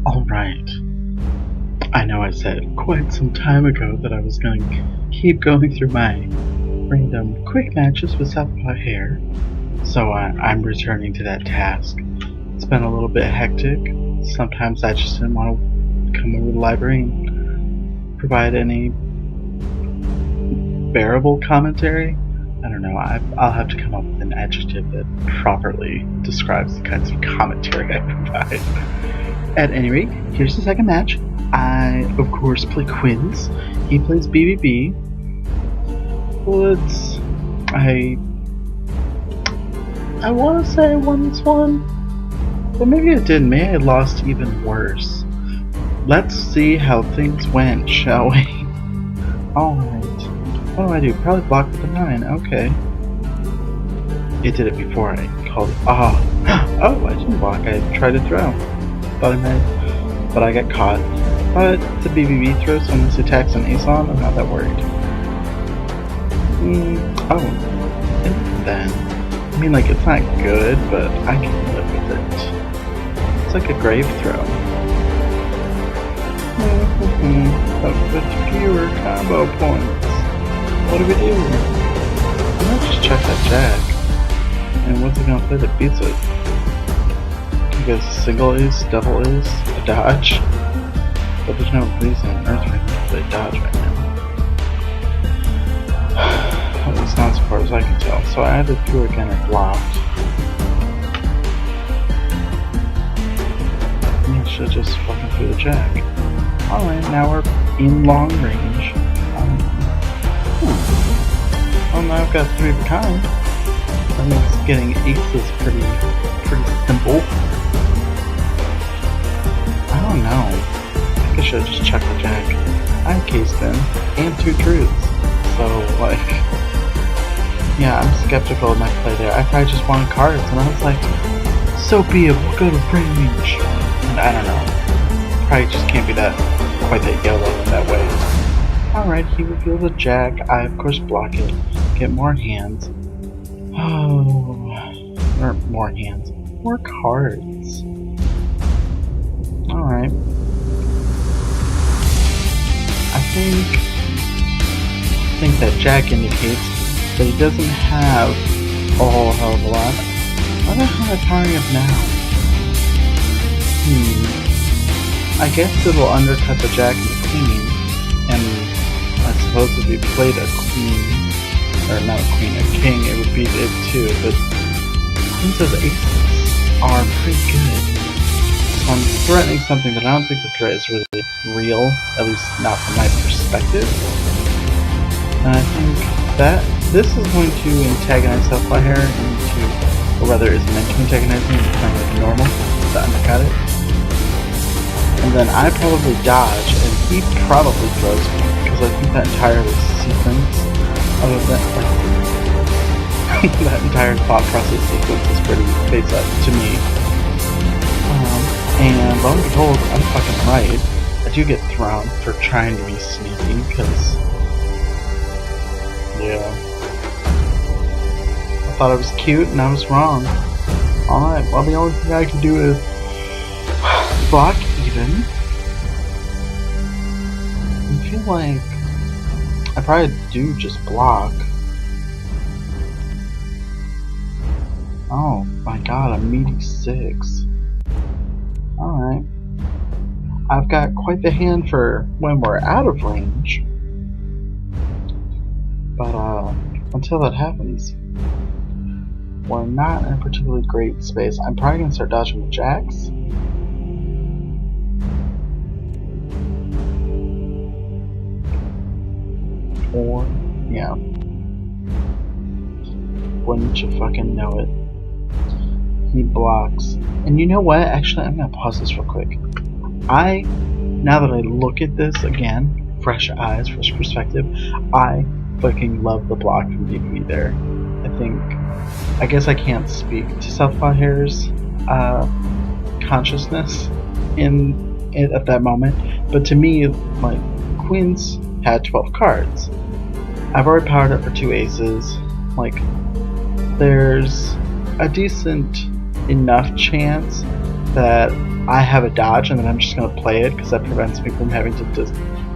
Alright. I know I said quite some time ago that I was going to keep going through my random quick matches with Southpaw Hare, so I'm returning to that task. It's been a little bit hectic. Sometimes I just didn't want to come over to the library and provide any bearable commentary. I don't know, I'll have to come up with an adjective that properly describes the kinds of commentary I provide. At any rate, here's the second match. I, of course, play Quinns. He plays BBB. I want to say I won this one, but maybe I didn't. Maybe I lost even worse. Let's see how things went, shall we? Alright. What do I do? Probably block with a 9. Okay. It did it before I called it. Oh, I didn't block. I tried to throw. Thought I might, but I got caught. But it's a BBB throw, so unless he attacks an ace on, I'm not that worried. And then, I mean, like, it's not good, but I can live with it. It's like a grave throw. But with fewer combo points. What do we do? I might just check that jack. And what's he gonna play that beats it? I guess single ace, double ace, a dodge. But there's no reason Earth Ring to play dodge right now. At least not as far as I can tell. So I either threw again or blocked. I should just fucking threw the jack. Alright, now we're in long range. Well, now I've got 3 of a kind. That makes getting aces pretty simple. I don't know. I think I should have just checked the jack. I have case spin and 2 truths. So, like, yeah, I'm skeptical of my play there. I probably just wanted cards, and I was like, so be it, we'll go to range. And I don't know. Probably just can't be quite that yellow in that way. Alright, he reveals a jack. I, of course, block it. Get more hands. Or more hands. More cards. Alright. I think that jack indicates that he doesn't have a whole hell of a lot. What the hell am I powering up now? I guess it'll undercut the jack and the queen, and I suppose if we played a queen, or not a queen, a king, it would beat it too, but queens as aces are pretty good. So I'm threatening something, but I don't think the threat is really real, at least not from my perspective. And I think that this is going to antagonize Southpaw Hare into, or rather is meant to antagonize me into playing like normal, to undercut it. And then I probably dodge, and he probably throws me, because I think that entire sequence of that, like, that entire thought process sequence is pretty face up to me. And lo and behold, I'm fucking right. I do get thrown for trying to be sneaky, because, yeah. I thought I was cute, and I was wrong. Alright, well, the only thing I can do is block even. I feel like I probably do just block. Oh my god, a meaty 6. Alright. I've got quite the hand for when we're out of range. But until that happens, we're not in a particularly great space. I'm probably gonna start dodging the jacks. Or, yeah. Wouldn't you fucking know it. He blocks. And you know what? Actually, I'm gonna pause this real quick. Now that I look at this again, fresh eyes, fresh perspective, I fucking love the block from DB there. I guess I can't speak to Southpaw Hare's consciousness in it at that moment, but to me, like, Queens had 12 cards. I've already powered up for 2 aces. Like, there's a decent enough chance that I have a dodge and then I'm just going to play it because that prevents me from having to,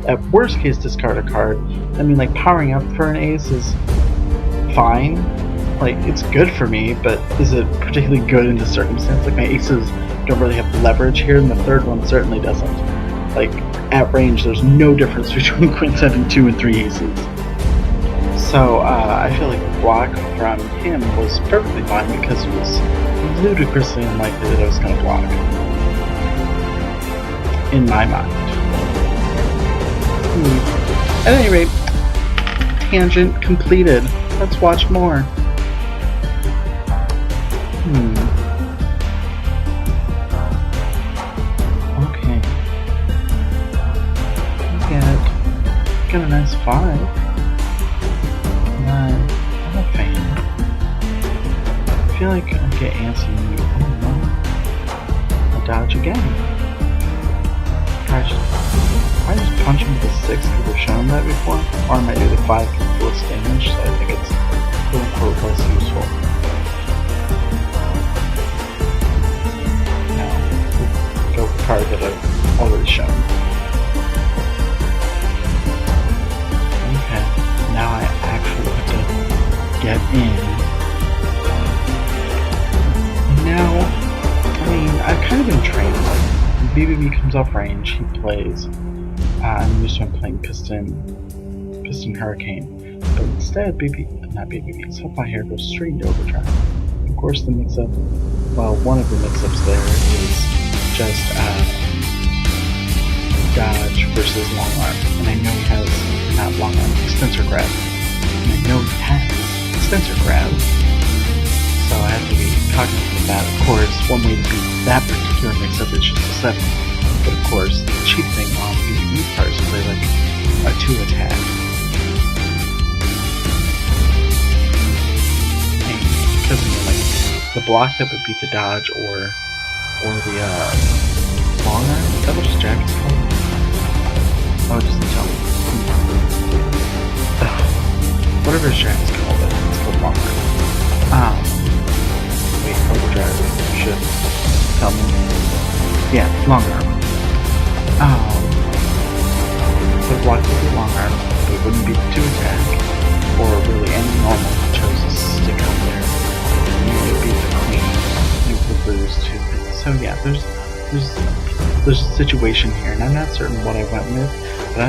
at worst case, discard a card. I mean, like, powering up for an ace is fine. Like, it's good for me, but is it particularly good in this circumstance? Like, my aces don't really have leverage here, and the third one certainly doesn't. Like, at range, there's no difference between Queen 7, 2, and 3 aces. So, I feel like the block from him was perfectly fine because it was ludicrously unlikely that I was going to block. In my mind. At any rate, tangent completed. Let's watch more. Okay. Get a nice 5. I'm a fan. I feel like I'll get antsy and you. Oh no. I'll dodge again. I just punch him with a 6 because I've shown that before? Or I might do the 5 because less damage, so I think it's quote-unquote less useful. No. Go with the card that I've already shown. Okay. Now I actually have to get in. And now, I mean, I've kind of been trained, like, when BBB comes off range, he plays. I'm used to him playing Piston Hurricane, but instead, Southpaw Hare goes straight into overdrive. Of course, the mix-up, well, one of the mix-ups there is just dodge versus long arm, and I know he has not long arm, extensor grab, and I know he has extensor grab, so I have to be cognizant of that. Of course, one way to beat that particular mix-up is just a 7. But of course, the cheap thing on BBB cards is play like a 2 attack. And because of like the block that would beat the dodge or the long arm, is that what his jacket's called? Oh, it doesn't tell me. Whatever his jacket's called, it's called long arm. Wait, overdrive should tell me. Yeah, long arm. The block would be long arm, but it wouldn't be 2 attack, or really any normal who chose to stick out there. You would beat the queen, you would lose 2. So yeah, there's a situation here, and I'm not certain what I went with, but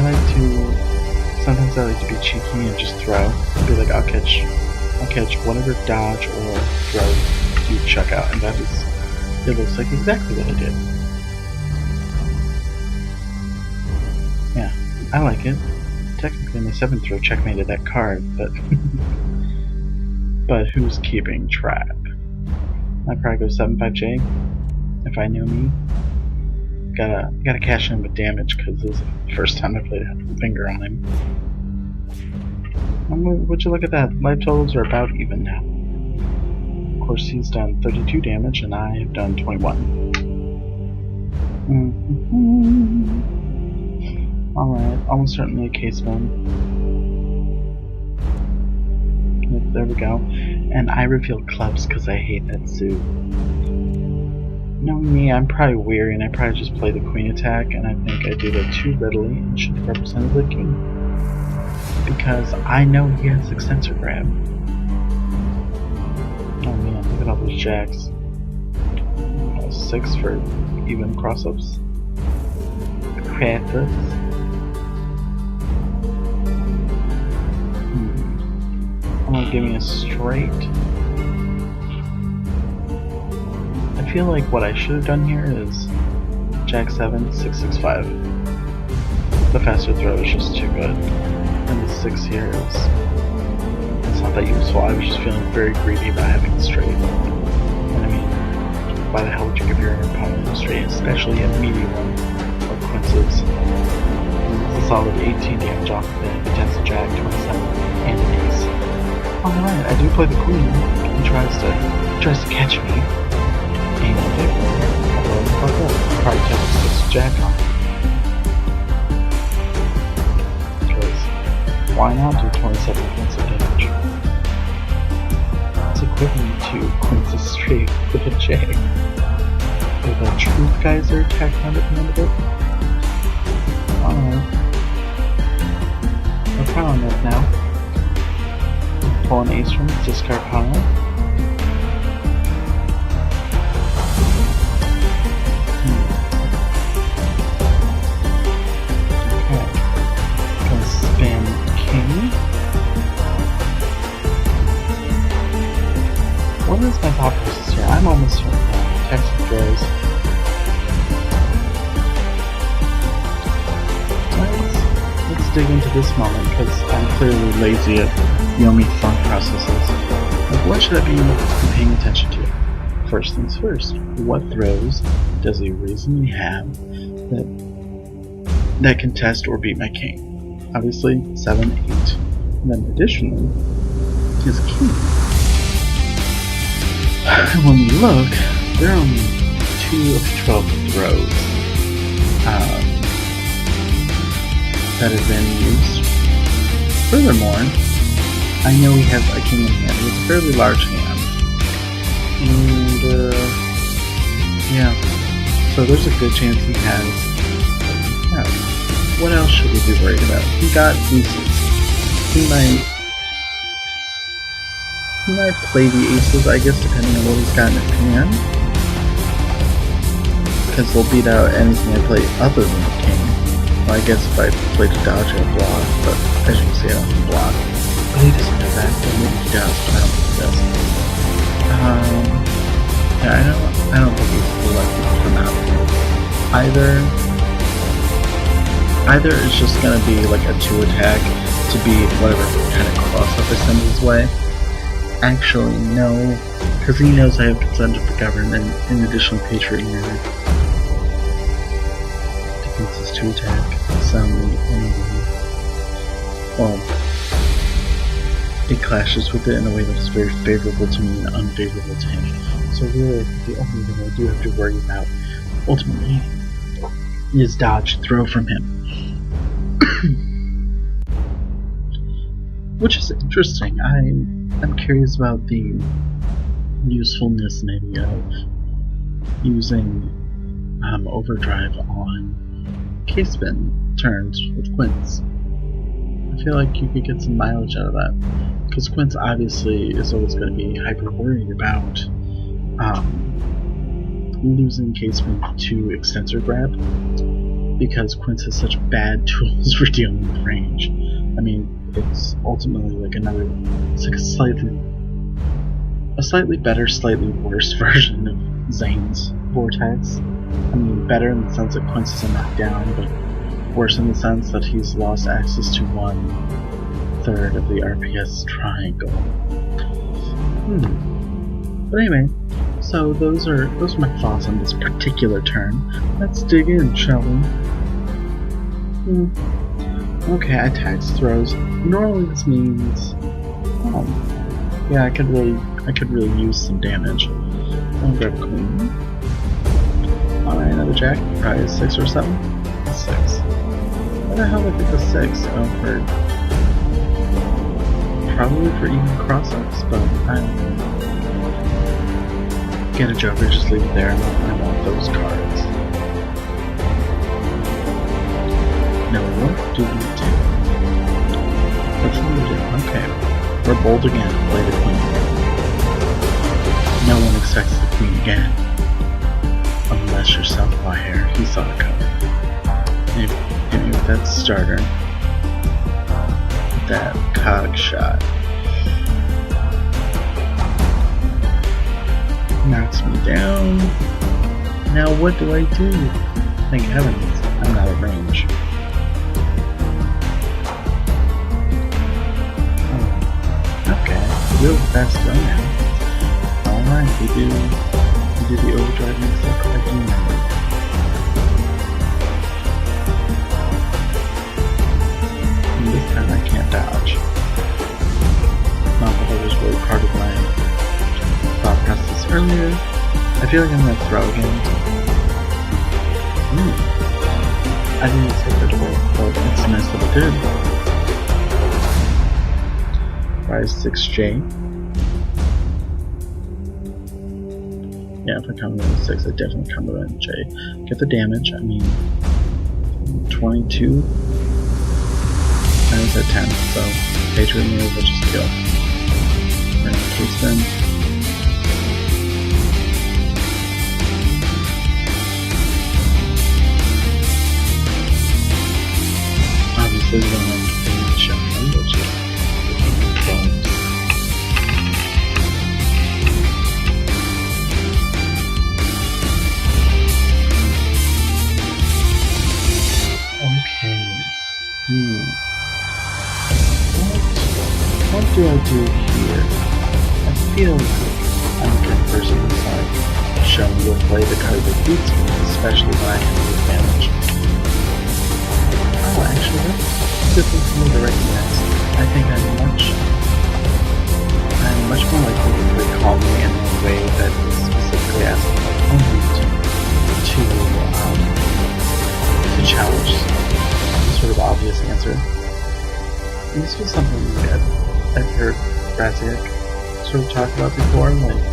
sometimes I like to be cheeky and just throw. Be like, I'll catch whatever dodge or throw you chuck out, and it looks like exactly what I did. Yeah, I like it. Technically my 7th throw checkmated that card, but but who's keeping track? I'd probably go 7-5J if I knew me. Gotta cash in with damage because this is the first time I played a finger on him. Would you look at that? Life totals are about even now. Of course, he's done 32 damage and I have done 21. Alright, almost certainly a case one. Yep, there we go. And I reveal clubs because I hate that suit. Knowing me, I'm probably weary and I probably just play the queen attack, and I think I do that too readily and should have represented the king. Because I know he has extensor grab. Oh man, look at all those jacks. 6 for even cross-ups. Craftus. I'm gonna give me a straight. I feel like what I should have done here is Jack 7, 6, 6, 5. The faster throw is just too good. And the 6 here it's not that useful. I was just feeling very greedy about having the straight. And I mean, why the hell would you give your opponent a straight, especially a meaty one like Quince's? It's a solid 18 damage off of it against a Jack, 27, and an ace. Alright, I do play the queen. He tries to catch me. And although fuck up, probably catch the 6 Jack on. Because why not do 27 points of damage? It's equivalent to Quince's straight with a J. with a Truth Geyser tacked on at the end of it. Alright. We're powering it now. Pull an ace from its discard pile. Okay. Gonna spin king. What is my thought process here? I'm almost certain now. Text throws. Let's dig into this moment, because I'm clearly lazy at Yomi thought processes. Like, what should I be paying attention to? First things first, what throws does he reasonably have that can test or beat my king? Obviously, 7, 8. And then additionally, his king. When you look, there are only 2 of 12 throws that have been used. Furthermore, I know he has a king in hand. He has a fairly large hand. And, yeah. So there's a good chance he has. Yeah. What else should we be worried about? He got aces. He might play the aces, I guess, depending on what he's got in his hand. Because they'll beat out anything I play other than the king. Well, I guess if I played a dodge or a block, but as you can see, I don't have a block. But he doesn't know that, but maybe he does, but I don't think he does. Yeah, I don't think he's too likely to come out. Either it's just gonna be like a 2 attack to beat whatever kind of cross-up I send his way. Actually, no, because he knows I have consent to govern, and in addition, Patriot Unit. Defeats his 2 attack, soundly angry. Well, it clashes with it in a way that is very favorable to me and unfavorable to him. So really, the only thing I do have to worry about, ultimately, is dodge throw from him. Which is interesting. I'm curious about the usefulness maybe of using overdrive on K-spin turns with Quince. I feel like you could get some mileage out of that, because Quince obviously is always going to be hyper worried about losing K-spin to extensor grab, because Quince has such bad tools for dealing with range. I mean, it's ultimately like it's like a slightly better, slightly worse version of Zane's Vortex. I mean, better in the sense that Quince is a knockdown, but worse in the sense that he's lost access to 1/3 of the RPS triangle. But anyway, so those are my thoughts on this particular turn. Let's dig in, shall we? Okay, I tax throws. Normally this means, yeah, I could really use some damage. I'll grab a queen. Alright, another jack. Probably a 6 or 7. A 6. Why the hell would I pick a 6? Oh, probably for even cross-ups, but I don't know. Get a joker, just leave it there. I want those cards. Now what do we do? What should we do? Okay. We're bold again. Play the queen. No one expects the queen again. Unless you're Southpaw Hare. He saw it coming. Hit me with that starter. That cog shot. Knocks me down. Now what do I do? Thank heavens, I'm not at range. Okay, real fast go now. Alright, we do the overdrive mix up again. And this time I can't dodge. Not that I was really part of my thought process earlier. I feel like I'm gonna throw again. I didn't expect it to work, but it's nice that it did. Rise 6J. Yeah, if I combo in 6, I definitely combo in J. Get the damage, I mean, 22. I was at 10, so Patriot move, will just kill. We're gonna case them. Obviously, we don't have to continue the shotgun, which is What do I do here? I feel like I'm the kind of person who's like, show me will play the card that beats me, especially when I have the advantage. Oh, actually, that's good thing for me to recognize. I think I'm much more likely to play calmly in a way that is specifically asking my opponent to challenge some sort of obvious answer. And this was something that I've heard Braziak sort of talk about before. Like,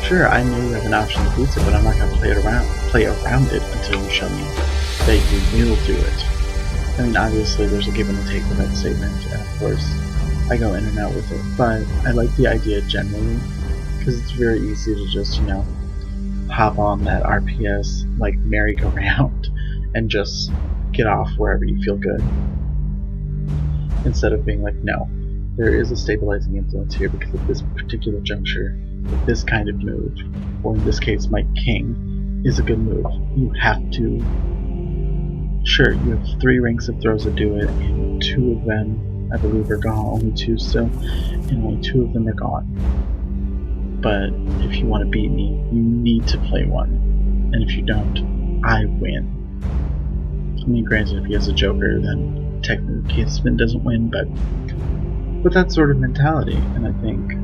sure, I know you have an option that beats it, but I'm not going to play around it until you show me that you will do it. I mean, obviously, there's a give and a take with that statement, and of course, I go in and out with it. But I like the idea generally, because it's very easy to just, hop on that RPS, like, merry-go-round, and just get off wherever you feel good. Instead of being like, no, there is a stabilizing influence here because of this particular juncture, with this kind of move, or in this case, my king is a good move. You have to. Sure, you have 3 ranks of throws that do it, and 2 of them, I believe, are gone. Only 2 still, and only 2 of them are gone. But if you want to beat me, you need to play one, and if you don't, I win. I mean, granted, if he has a Joker, then technically Casement doesn't win, but with that sort of mentality, and I think,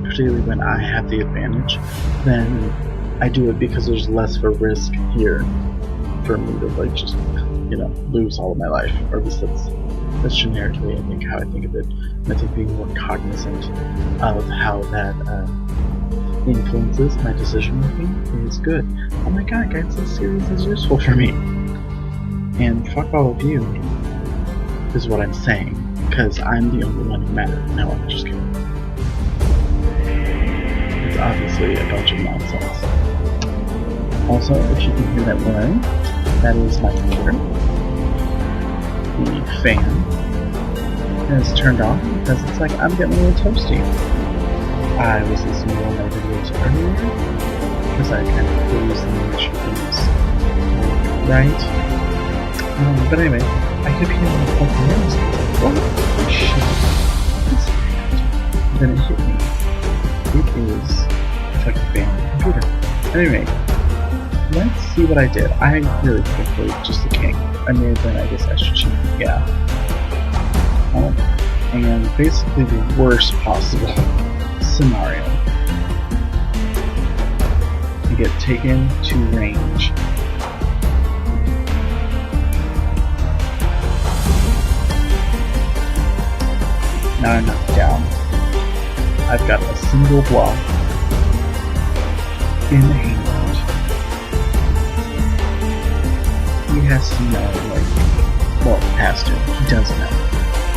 particularly when I have the advantage, then I do it because there's less of a risk here for me to, like, just, lose all of my life, or at least that's generically, I think, how I think of it. And I think being more cognizant of how that influences my decision making is good. Oh my god, guys, this series is useful for me. And fuck all of you, is what I'm saying, because I'm the only one who matters. No, I'm just kidding. It's obviously a bunch of nonsense. Also, if you can hear that whirring, that is my computer. The fan is turned off because it's like I'm getting a little toasty. I was listening to one of my videos earlier because I kind of closed the nature things, right? But anyway, I kept hearing the fucking noise. What the shit is that? Then it hit me. It is a fucking fan computer. Anyway, let's see what I did. I really think I played just the king. I mean, then I guess I should choose, yeah. And basically the worst possible scenario. You get taken to range. Now I'm knocked down. I've got a single block in hand. He has to know, he has to. He does know.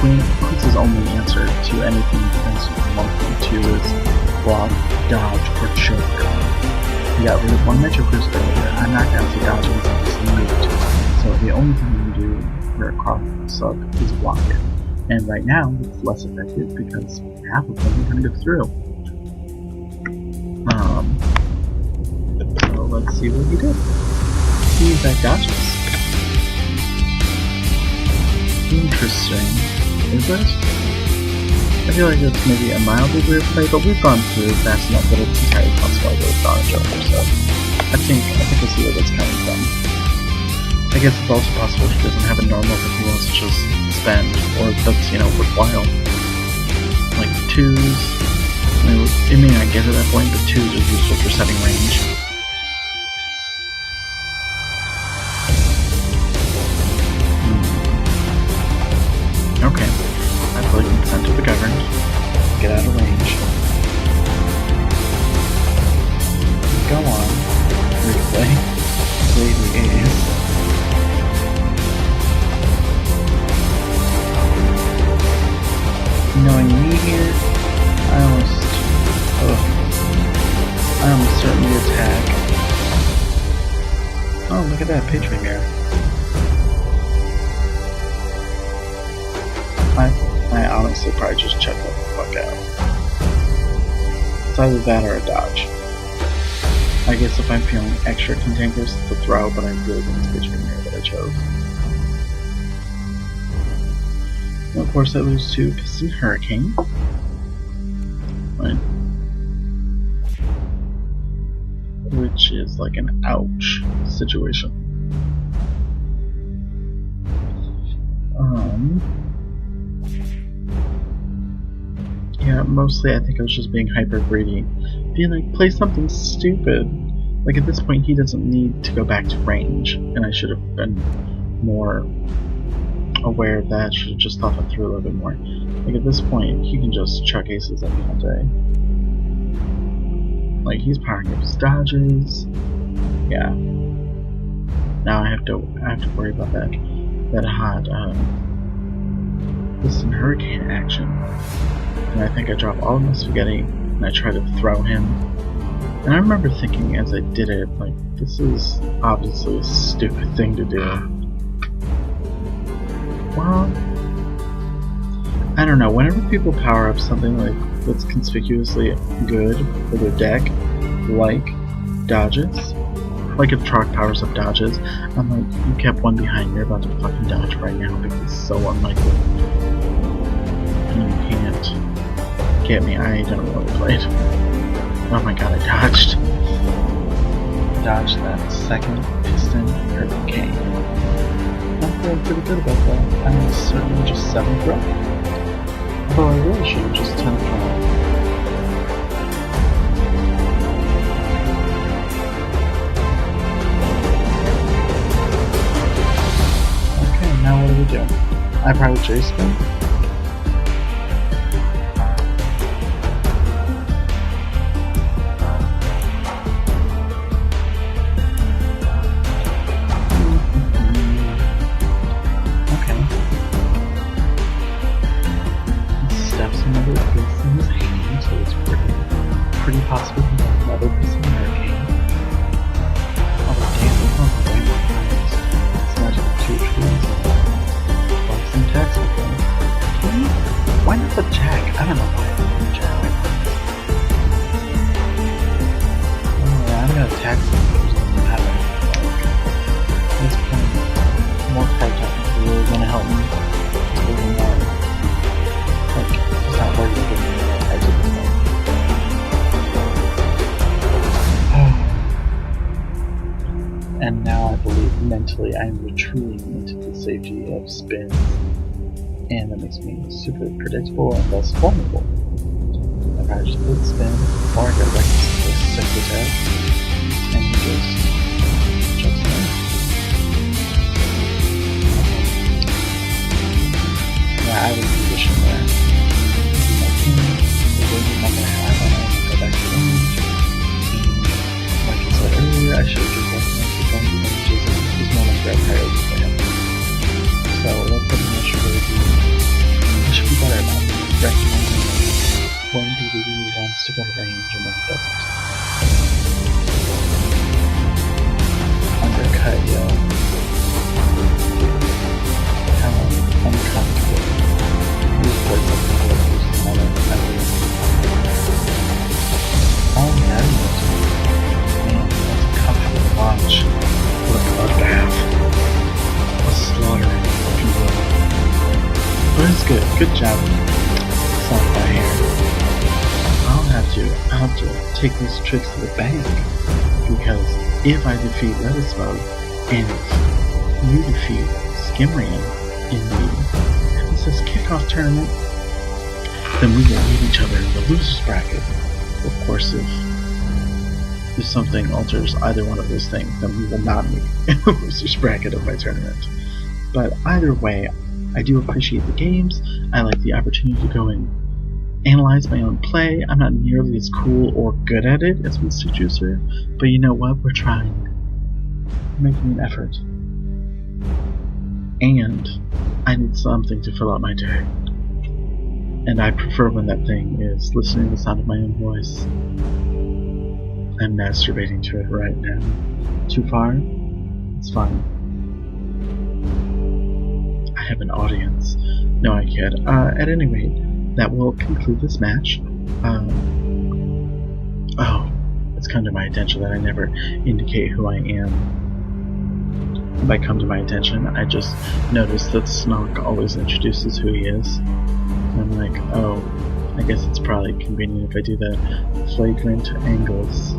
Queen puts his only answer to anything defense 1.2 is block, dodge, or choke. He got rid of one of my jokers earlier. I'm not down to dodge and obviously moved. So the only thing we can do for a cross sub is block it. And right now, it's less effective because half of them are going to go through. So let's see what he did. He in fact dodges. Interesting. Is it? I feel like it's maybe a mildly weird play, but we've gone through fast enough that it's entirely possible I would have gone a Joker, so I think I see where that's coming from. I guess it's also possible he doesn't have a normal that he wants to just spend, or that's, worthwhile. Like 2s, it may not get to that point, but 2s are useful for setting range. Okay, I play Consent of the Governed. Get out of range. Oh, look at that, page mirror. I honestly probably just check the fuck out. It's either that or a dodge. I guess if I'm feeling extra cantankerous, it's a throw, but I really think it's page mirror that I chose. And of course, I lose to Piston Hurricane. Right. Which is like an ouch situation. Yeah, mostly I think I was just being hyper greedy. Being like, play something stupid. Like at this point he doesn't need to go back to range, and I should have been more aware of that. Should have just thought that through a little bit more. Like at this point he can just chuck aces at me all day. Like he's powering up his dodges. Yeah. Now I have to worry about that hot Piston Hurricane action. And I think I drop all of my spaghetti and I try to throw him. And I remember thinking as I did it, like, this is obviously a stupid thing to do. Well, I don't know, whenever people power up something like that's conspicuously good for their deck, like dodges, like if Troc powers up dodges, I'm like, you kept one behind, you're about to fucking dodge right now because it's so unlikely. And you can't get me, I don't know what I played. Oh my god, I dodged. Dodged that second Piston Hurricane. I'm feeling pretty good about that. I'm certainly just 7th row. Although I really should have just 10th row. Okay, now what do we do? I probably J-spin. Possibly another Piston Hurricane. Although damn, there's no way more times. It's not just 2 trees. Like some tax with them. Why not the jack? I don't know why I didn't the jack. I'm gonna tax them because it doesn't matter. At this point, more card tapping is really gonna help me. Just a little more. Like, just not worried about getting more cards at this point. And now I believe mentally I am retreating into the safety of spins, and that makes me super predictable and thus vulnerable. If I just put spin, or I go back to the 6th attack, and he just jumps in. Yeah, I was positioned there. My team, the word is not going to have on it, go back to range, and like I said earlier, I should have just left him. Is more like red priority for him. So that's something I should really do. I should be better about recognizing when he really wants to go to range and when he doesn't. Undercut, yo. How uncomfortable. He's played something that was another memory. Oh, man, that's a comfortable watch. What a bloodbath. A slaughtering, if you will. But it's good. Good job, Southpaw Hare. I'll have to take these tricks to the bank. Because if I defeat Lettucebug, and if you defeat Skimrian in the Princess Kickoff tournament, then we will meet each other in the loser's bracket. Of course, if something alters either one of those things, then we will not meet in the loser's bracket of my tournament. But either way, I do appreciate the games. I like the opportunity to go and analyze my own play. I'm not nearly as cool or good at it as Mr. Juicer, but you know what? We're trying. We're making an effort. And I need something to fill out my day. And I prefer when that thing is listening to the sound of my own voice. I'm masturbating to it right now. Too far? It's fine. I have an audience. No, I kid. At any rate, that will conclude this match. Oh, it's come to my attention that I never indicate who I am. By come to my attention, I just noticed that Snog always introduces who he is. And I'm like, oh, I guess it's probably convenient if I do that. Flagrant angles.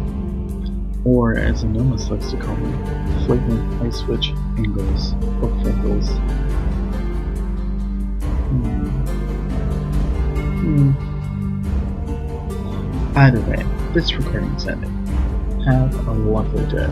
Or, as Anomus likes to call me, flagrant ice switch angles. Or fangles. Either way, this recording's ending. Have a lovely day.